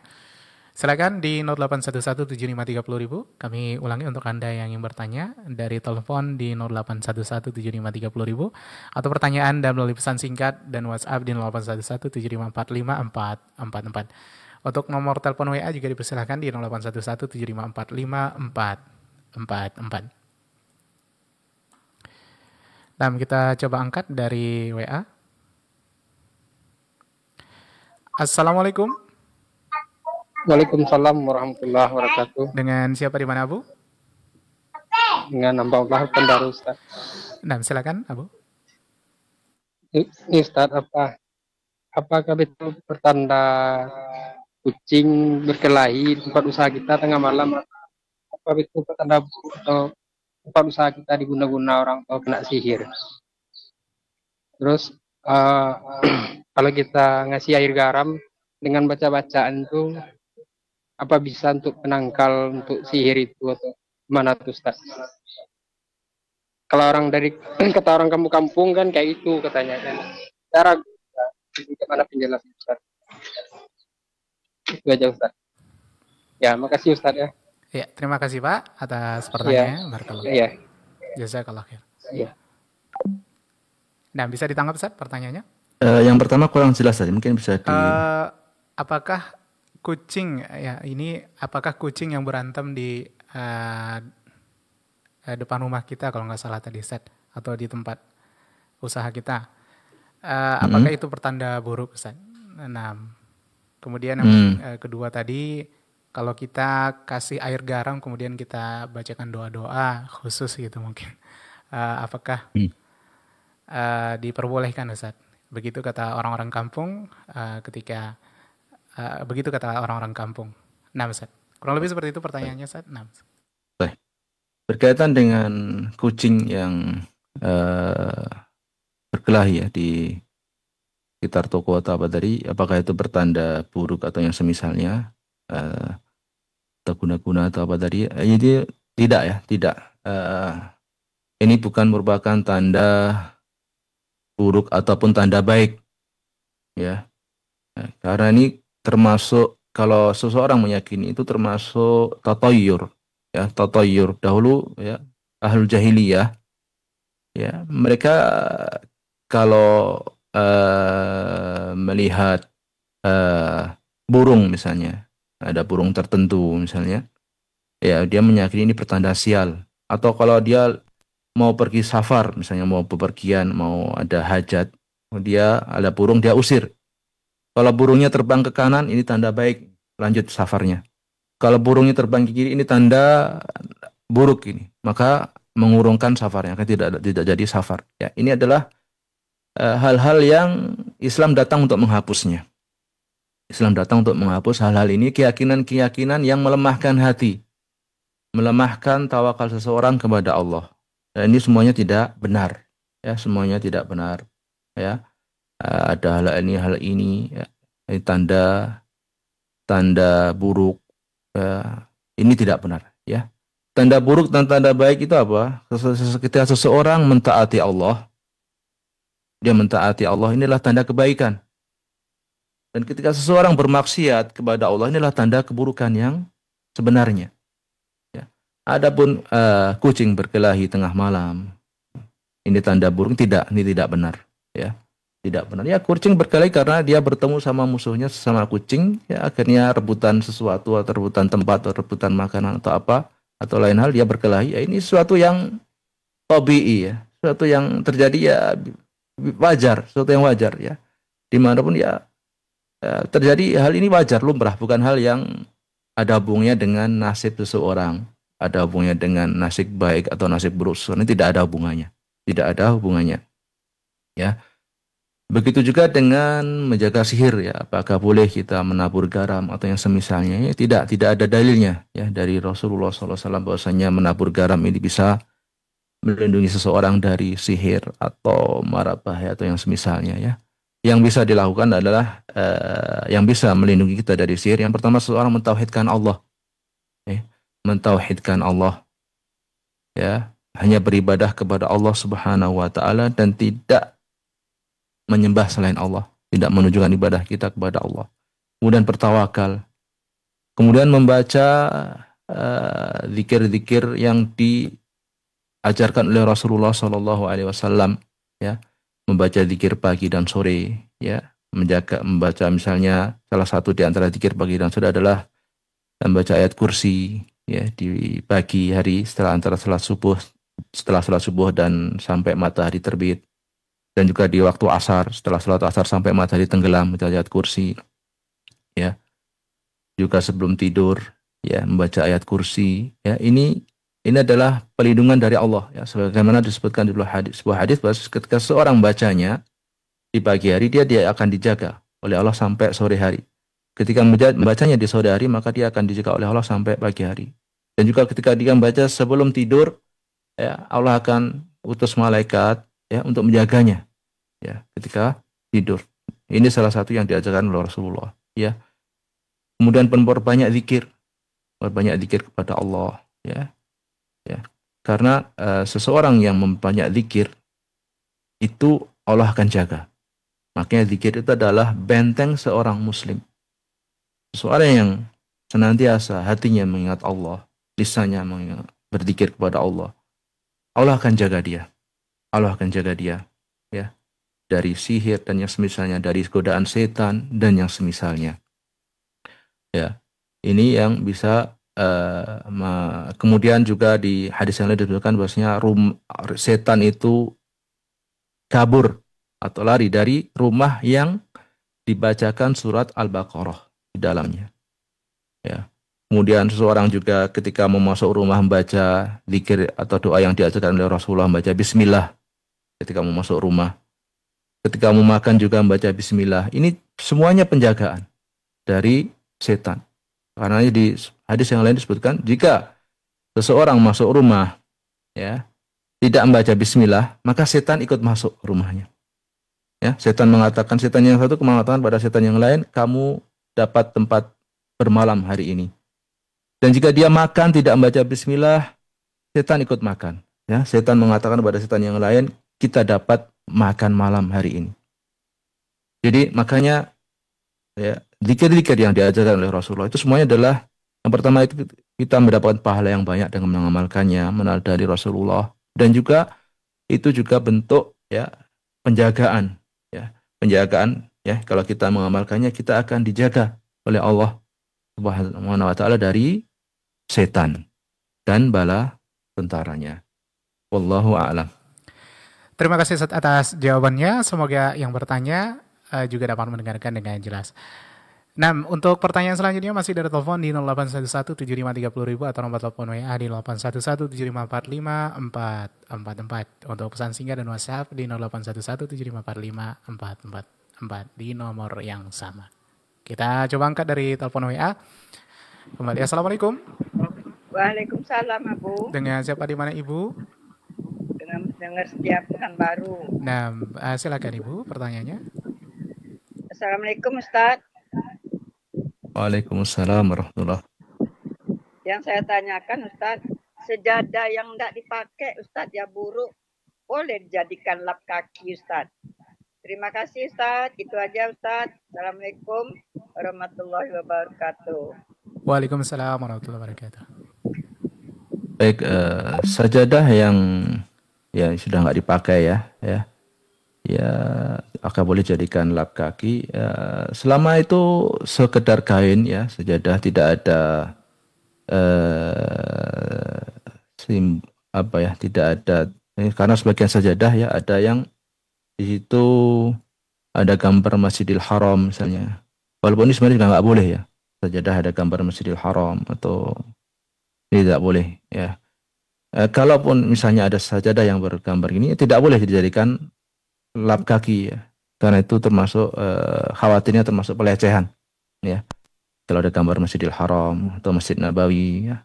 Silakan di 08117530.000. Kami ulangi untuk Anda yang ingin bertanya dari telepon di 08117530.000 atau pertanyaan dan melalui pesan singkat dan WhatsApp di 081175454444. Untuk nomor telepon WA juga dipersilakan di 081175454444. Nah, kita coba angkat dari WA. Assalamualaikum. Waalaikumsalam warahmatullahi wabarakatuh. Dengan siapa di mana, Abu? Dengan hamba Allah Pendaru, Ustaz. Nah, silakan, Abu. Ini Ustaz, apakah itu pertanda kucing berkelahi di tempat usaha kita tengah malam? Apa itu pertanda buruk atau tempat usaha kita diguna-guna orang atau kena sihir? Terus kalau kita ngasih air garam dengan baca-bacaan itu, apa bisa untuk penangkal untuk sihir itu atau gimana tuh Ustaz? Kalau orang dari kata orang kampung-kampung kan kayak itu katanya kan. Cara gimana penjelasan Ustaz? Itu aja Ustaz. Ya, makasih Ustaz ya. Ya, terima kasih Pak atas pertanyaannya. Barakallahu. Iya. Jazakallah khair. Iya. Nah, bisa ditangkap Ustaz pertanyaannya? Yang pertama kurang jelas tadi, mungkin bisa di apakah kucing apakah kucing yang berantem di depan rumah kita kalau nggak salah tadi Ustaz, atau di tempat usaha kita, apakah itu pertanda buruk Ustaz? Nah, kemudian yang kedua tadi, kalau kita kasih air garam kemudian kita bacakan doa-doa khusus gitu mungkin, apakah diperbolehkan Ustaz? Begitu kata orang-orang kampung, begitu kata orang-orang kampung. Nah, Ustaz, kurang lebih seperti itu pertanyaannya, Ustaz. Nah, berkaitan dengan kucing yang berkelahi ya di sekitar toko atau apa tadi, apakah itu pertanda buruk atau yang semisalnya, atau guna-guna atau apa tadi? Jadi tidak ya, tidak. Ini bukan merupakan tanda buruk ataupun tanda baik, ya. Karena ini termasuk, kalau seseorang meyakini itu termasuk tatayur, ya, tatayur dahulu, ya, ahlul jahiliyah, ya, mereka kalau melihat burung misalnya, ada burung tertentu misalnya, ya, dia meyakini ini pertanda sial. Atau kalau dia mau pergi safar, misalnya mau bepergian, mau ada hajat, dia ada burung, dia usir. Kalau burungnya terbang ke kanan, ini tanda baik, lanjut safarnya. Kalau burungnya terbang ke kiri, ini tanda buruk ini, maka mengurungkan safarnya, kan tidak jadi safar. Ya, ini adalah hal-hal yang Islam datang untuk menghapusnya. Islam datang untuk menghapus hal-hal ini, keyakinan-keyakinan yang melemahkan hati, melemahkan tawakal seseorang kepada Allah. Dan ini semuanya tidak benar, ya, semuanya tidak benar, ya. Ada hal ini, ya, ini tanda buruk, ya. Ini tidak benar, ya. Tanda buruk dan tanda baik itu apa? Ketika seseorang mentaati Allah, dia mentaati Allah, inilah tanda kebaikan. Dan ketika seseorang bermaksiat kepada Allah, inilah tanda keburukan yang sebenarnya. Ya. Adapun kucing berkelahi tengah malam, ini tanda buruk, tidak, ini tidak benar. Ya, tidak benar. Ya, kucing berkelahi karena dia bertemu sama musuhnya sesama kucing, ya akhirnya rebutan sesuatu, atau rebutan tempat, atau rebutan makanan atau apa, atau lain hal dia berkelahi. Ya, ini sesuatu yang tabii, ya, sesuatu yang terjadi, ya wajar, sesuatu yang wajar, ya. Dimanapun ya, terjadi hal ini wajar, lumrah, bukan hal yang ada hubungannya dengan nasib seseorang, ada hubungannya dengan nasib baik atau nasib buruk seseorang. Ini tidak ada hubungannya, tidak ada hubungannya. Ya, begitu juga dengan menjaga sihir, ya. Apakah boleh kita menabur garam atau yang semisalnya? Ya, tidak ada dalilnya, ya, dari Rasulullah SAW bahwasanya menabur garam ini bisa melindungi seseorang dari sihir atau mara bahaya atau yang semisalnya, ya. Yang bisa dilakukan adalah yang bisa melindungi kita dari sihir. Yang pertama, seseorang mentauhidkan Allah, ya. Mentauhidkan Allah, ya, hanya beribadah kepada Allah Subhanahu wa taala dan tidak menyembah selain Allah, tidak menunjukkan ibadah kita kepada Allah. Kemudian bertawakal. Kemudian membaca zikir-zikir yang diajarkan oleh Rasulullah Shallallahu alaihi wasallam, ya. Membaca zikir pagi dan sore, ya, membaca misalnya salah satu di antara zikir pagi dan sore adalah membaca ayat kursi, ya, di pagi hari setelah salat subuh dan sampai matahari terbit, dan juga di waktu asar setelah salat asar sampai matahari tenggelam, membaca ayat kursi, ya. Juga sebelum tidur, ya, membaca ayat kursi, ya. Ini adalah pelindungan dari Allah, ya, sebagaimana disebutkan di sebuah hadis bahwa ketika seorang bacanya di pagi hari, dia akan dijaga oleh Allah sampai sore hari. Ketika membacanya di sore hari, maka dia akan dijaga oleh Allah sampai pagi hari. Dan juga ketika dia membaca sebelum tidur, ya, Allah akan utus malaikat, ya, untuk menjaganya, ya, ketika tidur. Ini salah satu yang diajarkan oleh Rasulullah, ya. Kemudian perbanyak zikir kepada Allah, ya. Ya, karena seseorang yang memperbanyak zikir itu Allah akan jaga. Makanya zikir itu adalah benteng seorang muslim. Seseorang yang senantiasa hatinya mengingat Allah, lisannya berzikir kepada Allah, Allah akan jaga dia. Allah akan jaga dia, ya, dari sihir dan yang semisalnya, dari godaan setan dan yang semisalnya. Ya, ini yang bisa. Kemudian juga di hadis yang lain disebutkan bahwasanya setan itu kabur atau lari dari rumah yang dibacakan surat Al-Baqarah di dalamnya, ya. Kemudian seseorang juga ketika mau masuk rumah membaca zikir atau doa yang diajarkan oleh Rasulullah, membaca bismillah ketika mau masuk rumah. Ketika mau makan juga membaca bismillah. Ini semuanya penjagaan dari setan. Karena di hadis yang lain disebutkan, jika seseorang masuk rumah, ya, tidak membaca bismillah, maka setan ikut masuk rumahnya. Ya, setan yang satu mengatakan pada setan yang lain, kamu dapat tempat bermalam hari ini. Dan jika dia makan tidak membaca bismillah, setan ikut makan. Ya, setan mengatakan pada setan yang lain, kita dapat makan malam hari ini. Jadi makanya, ya, zikir-zikir yang diajarkan oleh Rasulullah itu semuanya adalah, yang pertama itu kita mendapatkan pahala yang banyak dengan mengamalkannya, menadari Rasulullah, dan juga itu juga bentuk, ya, penjagaan, ya, kalau kita mengamalkannya kita akan dijaga oleh Allah Subhanahu wa taala dari setan dan bala tentaranya. Wallahu a'lam. Terima kasih Ustaz atas jawabannya. Semoga yang bertanya juga dapat mendengarkan dengan jelas. Nah, untuk pertanyaan selanjutnya masih dari telepon di 08117530.000 atau nomor telepon WA di 0811754544. Untuk pesan singkat dan WhatsApp di 0811754544 di nomor yang sama. Kita coba angkat dari telepon WA. Kembali. Assalamualaikum. Waalaikumsalam, Abu. Dengan siapa di mana Ibu? Dengan dengar setiap Pekanbaru. Nah, silakan Ibu pertanyaannya. Assalamualaikum, Ustaz. Waalaikumsalam warahmatullahi. Yang saya tanyakan, Ustaz, sejadah yang tidak dipakai, Ustaz, ya buruk, boleh dijadikan lap kaki, Ustaz? Terima kasih Ustaz. Itu aja Ustaz. Assalamualaikum warahmatullahi wabarakatuh. Waalaikumsalam warahmatullahi wabarakatuh. Baik, sajadah yang sudah nggak dipakai ya akan boleh jadikan lap kaki. Selama itu sekedar kain ya, sajadah tidak ada tidak ada karena sebagian sajadah ya ada yang di situ ada gambar Masjidil Haram misalnya. Walaupun ini sebenarnya juga nggak boleh ya. Sajadah ada gambar Masjidil Haram atau tidak boleh ya. Kalaupun misalnya ada sajadah yang bergambar ini tidak boleh dijadikan lap kaki ya. Karena itu termasuk khawatirnya termasuk pelecehan ya. Kalau ada gambar Masjidil Haram atau Masjid Nabawi ya.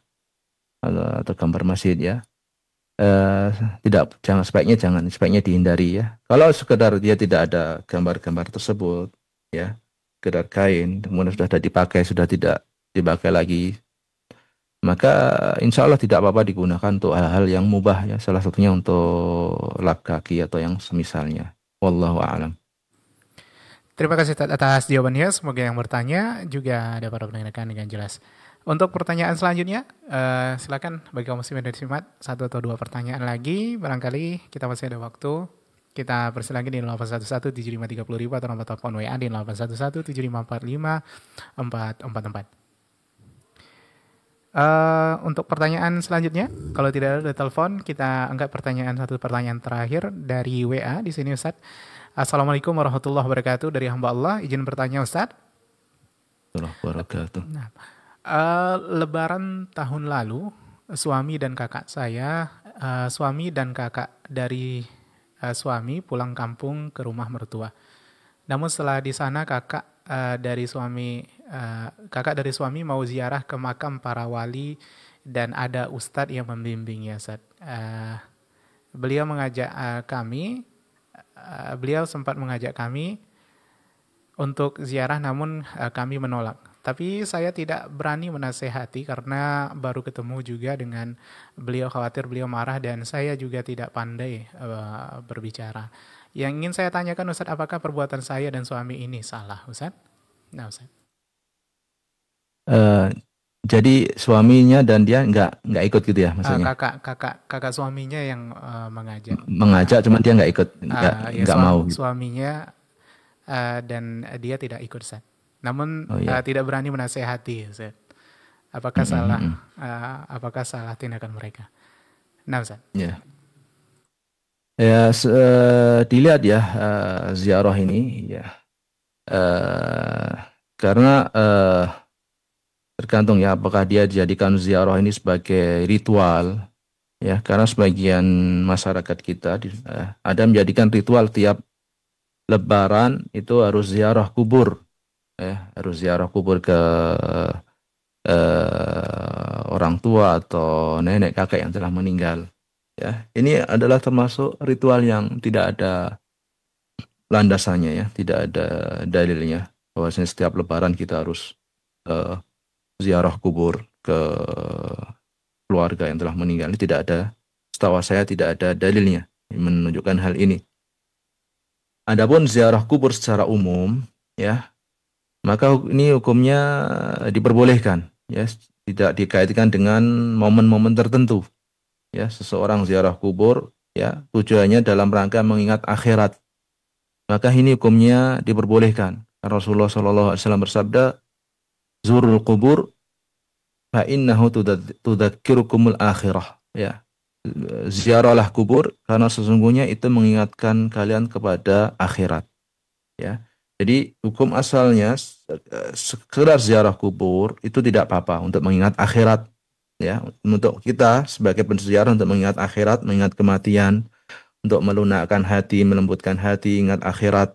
Atau gambar masjid ya. Sebaiknya dihindari ya. Kalau sekedar dia tidak ada gambar-gambar tersebut ya, sekedar kain kemudian sudah dipakai sudah tidak dipakai lagi, maka insya Allah tidak apa-apa digunakan untuk hal-hal yang mubah ya, salah satunya untuk lap kaki atau yang semisalnya. Wallahu a'lam. Terima kasih atas jawabannya. Semoga yang bertanya juga dapat mendengarkan dengan jelas. Untuk pertanyaan selanjutnya, silakan bagi kaum muslimin dan muslimat, 1 atau 2 pertanyaan lagi. Barangkali kita masih ada waktu. Kita persilakan di 811-7530.000 atau nomor telepon WA di 811-7545-444. Untuk pertanyaan selanjutnya, kalau tidak ada telepon, kita angkat satu pertanyaan terakhir dari WA di sini Ustaz. Assalamualaikum warahmatullahi wabarakatuh, dari hamba Allah, izin bertanya Ustaz. Wabarakatuh. Nah, Lebaran tahun lalu, suami dan kakak dari suami pulang kampung ke rumah mertua. Namun setelah di sana kakak dari suami mau ziarah ke makam para wali dan ada ustadz yang membimbingnya. Beliau sempat mengajak kami untuk ziarah, namun kami menolak. Tapi saya tidak berani menasehati karena baru ketemu juga dengan beliau, khawatir beliau marah dan saya juga tidak pandai berbicara. Yang ingin saya tanyakan Ustaz, apakah perbuatan saya dan suami ini salah Ustaz? Nah Ustaz. Jadi suaminya dan dia nggak ikut gitu ya maksudnya? Kakak suaminya yang mengajak. Mengajak, cuman dia nggak ikut, nggak mau. Suaminya dan dia tidak ikut Ustaz. Namun tidak berani menasehati Ustaz. Apakah salah tindakan mereka? Nah Ustaz. Ya. Dilihat ya ziarah ini ya. Karena tergantung ya apakah dia dijadikan ziarah ini sebagai ritual ya, karena sebagian masyarakat kita ada menjadikan ritual tiap Lebaran itu harus ziarah kubur. Harus ziarah kubur ke orang tua atau nenek kakek yang telah meninggal. Ya, ini adalah termasuk ritual yang tidak ada landasannya ya, tidak ada dalilnya bahwasanya setiap Lebaran kita harus ziarah kubur ke keluarga yang telah meninggal. Ini tidak ada, setahu saya tidak ada dalilnya yang menunjukkan hal ini. Adapun ziarah kubur secara umum ya, maka ini hukumnya diperbolehkan ya, tidak dikaitkan dengan momen-momen tertentu ya. Seseorang ziarah kubur ya tujuannya dalam rangka mengingat akhirat, maka ini hukumnya diperbolehkan. Rasulullah SAW bersabda, zurul kubur fa innahu tudzakirukumul akhirah ya. Ziarahlah kubur karena sesungguhnya itu mengingatkan kalian kepada akhirat ya. Jadi hukum asalnya sekedar ziarah kubur itu tidak apa-apa untuk mengingat akhirat ya. Untuk kita sebagai penziarah untuk mengingat akhirat, mengingat kematian, untuk melunakkan hati, melembutkan hati, ingat akhirat,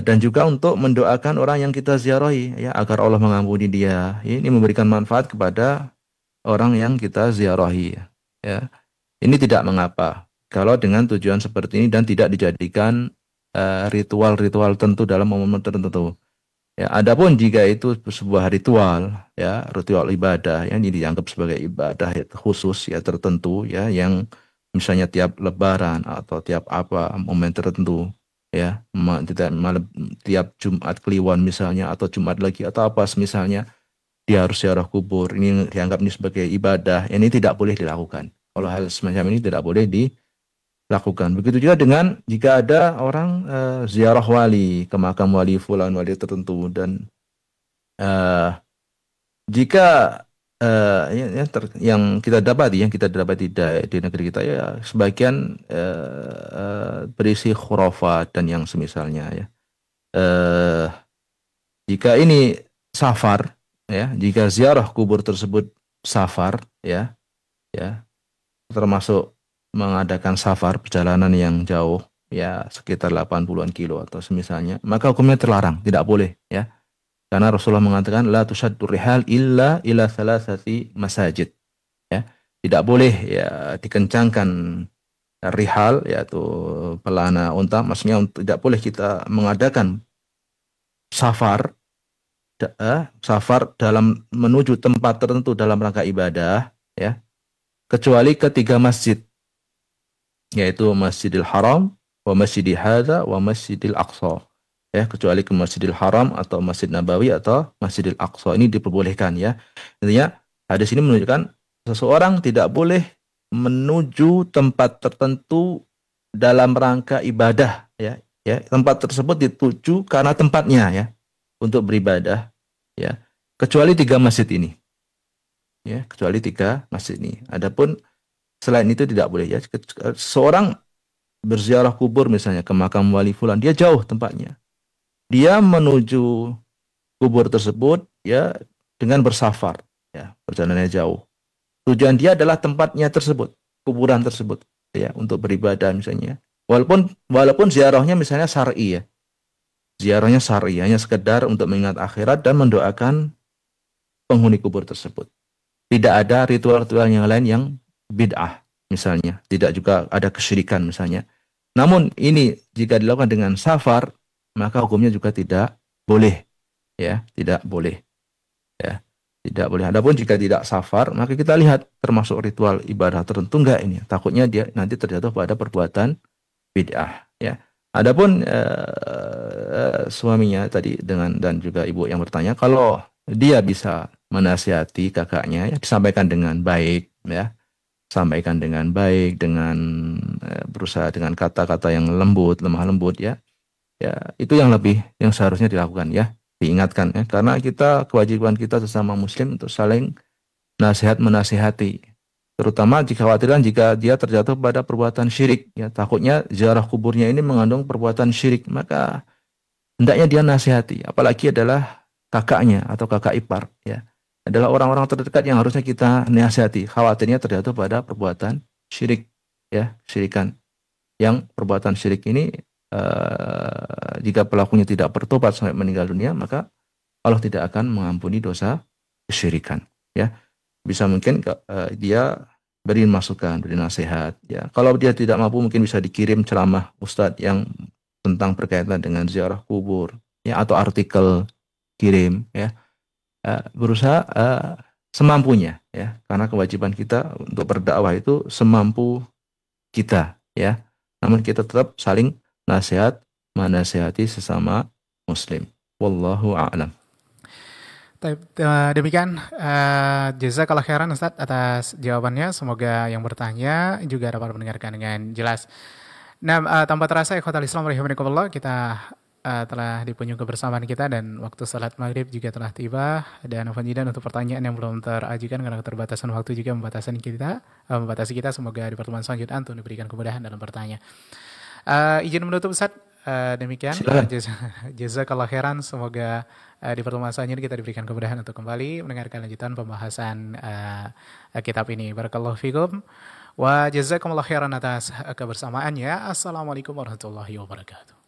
dan juga untuk mendoakan orang yang kita ziarahi ya agar Allah mengampuni dia. Ini memberikan manfaat kepada orang yang kita ziarahi ya. Ini tidak mengapa kalau dengan tujuan seperti ini dan tidak dijadikan ritual-ritual tentu dalam momen tertentu. Ya, adapun jika itu sebuah ritual, ya, ritual ibadah yang dianggap sebagai ibadah khusus ya tertentu ya, yang misalnya tiap Lebaran atau tiap apa momen tertentu ya, tiap Jumat Kliwon misalnya, atau Jumat lagi, atau apa misalnya, dia harus ziarah kubur, ini dianggap ini sebagai ibadah, ini tidak boleh dilakukan. Kalau hal semacam ini tidak boleh dilakukan. Begitu juga dengan jika ada orang ziarah wali ke makam wali fulan, wali tertentu, dan jika yang kita dapati di negeri kita ya sebagian berisi khurafat dan yang semisalnya ya. Jika ini safar ya, jika ziarah kubur tersebut safar ya, termasuk mengadakan safar perjalanan yang jauh ya sekitar 80-an kilo atau semisalnya, maka hukumnya terlarang, tidak boleh ya. Karena Rasulullah mengatakan la tushaddu rihal illa ila thalathati masajid. Ya. Tidak boleh ya dikencangkan rihal yaitu pelana unta, maksudnya tidak boleh kita mengadakan safar dalam menuju tempat tertentu dalam rangka ibadah ya, kecuali ketiga masjid, yaitu Masjidil Haram, wa Masjidil Hadza, wa Masjidil Aqsa. Ya, kecuali ke Masjidil Haram atau Masjid Nabawi atau Masjidil Aqsa, ini diperbolehkan ya. Intinya hadis ini menunjukkan seseorang tidak boleh menuju tempat tertentu dalam rangka ibadah ya. Tempat tersebut dituju karena tempatnya ya untuk beribadah ya. Kecuali 3 masjid ini. Ya, kecuali 3 masjid ini. Adapun selain itu tidak boleh ya. Seorang berziarah kubur misalnya ke makam wali fulan, dia jauh tempatnya. Dia menuju kubur tersebut ya dengan bersafar ya, perjalanannya jauh. Tujuan dia adalah tempatnya tersebut, kuburan tersebut ya, untuk beribadah misalnya. Walaupun ziarahnya misalnya syar'i ya. Ziarahnya syar'i, hanya sekedar untuk mengingat akhirat dan mendoakan penghuni kubur tersebut. Tidak ada ritual-ritual yang lain yang bid'ah misalnya, tidak juga ada kesyirikan misalnya. Namun ini jika dilakukan dengan safar, maka hukumnya juga tidak boleh ya, tidak boleh ya, tidak boleh. Adapun jika tidak safar, maka kita lihat termasuk ritual ibadah tertentu enggak ini, takutnya dia nanti terjatuh pada perbuatan bid'ah ya. Adapun suaminya tadi dan juga ibu yang bertanya, kalau dia bisa menasihati kakaknya ya, disampaikan dengan baik ya, sampaikan dengan baik, dengan berusaha dengan kata-kata yang lemah lembut ya. Ya, itu yang seharusnya dilakukan ya, diingatkan ya, karena kewajiban kita sesama muslim untuk saling menasihati, terutama dikhawatirkan jika dia terjatuh pada perbuatan syirik ya, takutnya ziarah kuburnya ini mengandung perbuatan syirik, maka hendaknya dia nasihati, apalagi adalah kakaknya atau kakak ipar ya, adalah orang-orang terdekat yang harusnya kita nasihati, khawatirnya terjatuh pada perbuatan syirik ya, syirikan, yang perbuatan syirik ini jika pelakunya tidak bertobat sampai meninggal dunia, maka Allah tidak akan mengampuni dosa kesyirikan ya. Bisa mungkin dia beri masukan, beri nasihat ya. Kalau dia tidak mampu, mungkin bisa dikirim ceramah ustadz yang tentang berkaitan dengan ziarah kubur ya, atau artikel kirim ya. Berusaha semampunya ya, karena kewajiban kita untuk berdakwah itu semampu kita ya. Namun kita tetap saling menasihati sesama muslim. Wallahu a'lam. Demikian jazakallah khairan Ustaz atas jawabannya. Semoga yang bertanya juga dapat mendengarkan dengan jelas. Nah, tanpa terasa ikhwatal Islam rahimakumullah, kita telah di penghujung kebersamaan kita dan waktu salat maghrib juga telah tiba. Dan Fanjidan untuk pertanyaan yang belum terajukan karena keterbatasan waktu juga membatasi kita. Semoga di pertemuan selanjutnya untuk diberikan kemudahan dalam bertanya. Izin menutup Ustaz, demikian. Jazakallah khairan. Semoga di pertemuan selanjutnya kita diberikan kemudahan untuk kembali mendengarkan lanjutan pembahasan kitab ini. Barakallahu fikum wa jazakumullah khairan atas kebersamaannya. Assalamualaikum warahmatullahi wabarakatuh.